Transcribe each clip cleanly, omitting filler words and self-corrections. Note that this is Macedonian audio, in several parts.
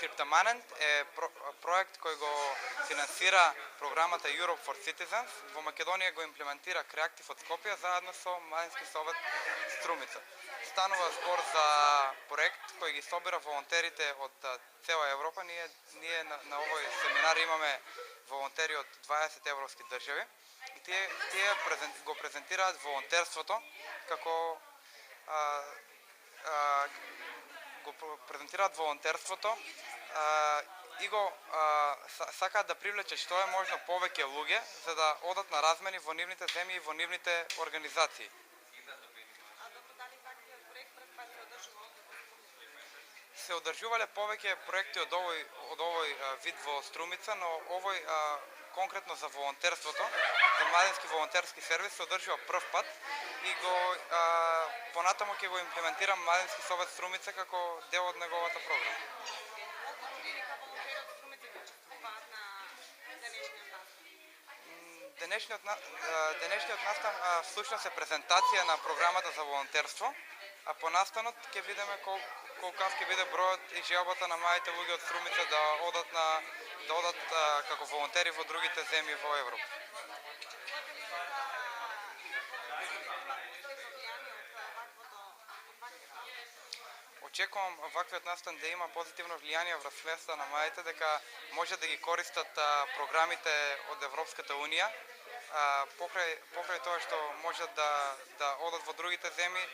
Scriptamanent е проект кој го финансира програмата Europe for Citizens. Во Македонија го имплементира Creative од Скопје заедно со Младински совет Струмица. Станува збор за проект кој ги собира волонтерите од цела Европа. Ние на овој семинар имаме волонтери од 20 европски држави и тие го презентираат волонтерството како и го сакаат да привлечат што е можно повеќе луѓе за да одат на размени во нивните земји и во нивните организации. Се одржувале повеќе проекти од овој вид во Струмица, но овој конкретно за волонтерството, за младински волонтерски сервис се одржува прв пат и го понатаму ќе го имплементира Младински совет Струмица како дел од неговата програма. Денешниот настан всушност е презентација на програмата за волонтерство, а по настанот ќе видиме колкав ќе биде бројот и желбата на младите луѓе од Струмица да одат како волонтери во другите земји во Европа. Очекувам ваквиот настан да има позитивно влијание врз свеста на младите дека може да ги користат програмите од Европската унија, покрај тоа што можат да одат во другите земји,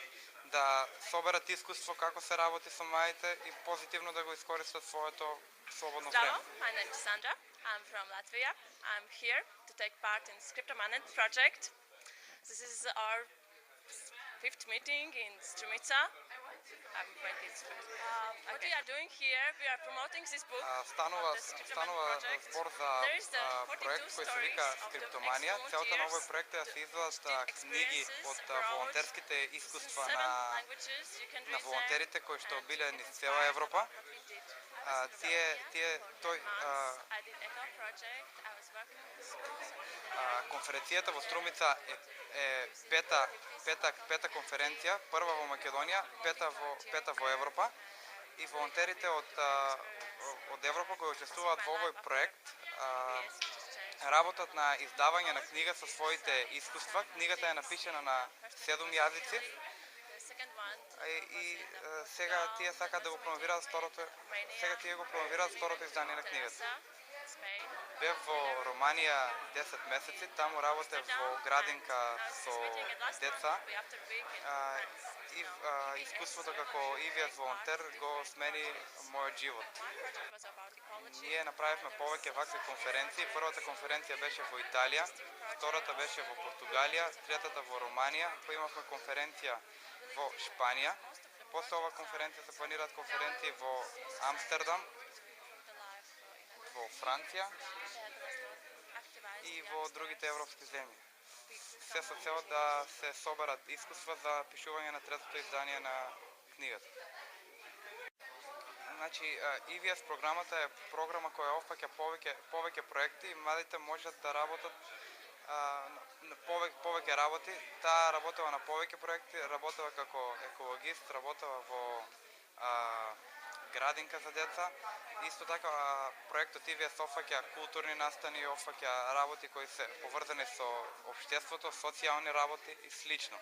да соберат искуство како се работи со младите и позитивно да го искористат своето слободно време. Hello, my name is Sandra. I'm from Latvia. I'm here to take part in Scriptamanent project. This is our 5th meeting in Strumica. What we are doing here, we are promoting this book. Станува збор за проект кој се вика Скриптоманија. Целта на овој проект е да се издадат книги од волонтерските искуства на волонтерите кои што биле низ цела Европа. Конференцијата во Струмица е пета конференција, прва во Македонија, пета во Европа и волонтерите од Европа кои учествуваат во овој проект работат на издавање на книга со своите искуства. Книгата е напишана на 7 јазици и сега тие сакаат да го промовираат второто издание на книгата. Бев во Романија 10 месеци, таму работев во градинка со деца и искуството како ИВС волонтер го смени мојот живот. Ние направивме повеќе вакви конференции. Првата конференција беше во Италија, втората беше во Португалија, третата во Романија, поимавме конференција во Шпанија. После ова конференција се планираат конференции во Амстердам, во Франција и во другите европски земји. Се со цел да се соберат искуства за пишување на третото издание на книгата. Значи, EVS програмата е програма која опфаќа повеќе проекти и младите можат да работат на повеќе работи. Таа работела на повеќе проекти, работела како екологист, работела во градинка за деца. Исто така проектот EVS опфаќа културни настани, опфаќа работи кои се поврзани со општеството, социјални работи и слично.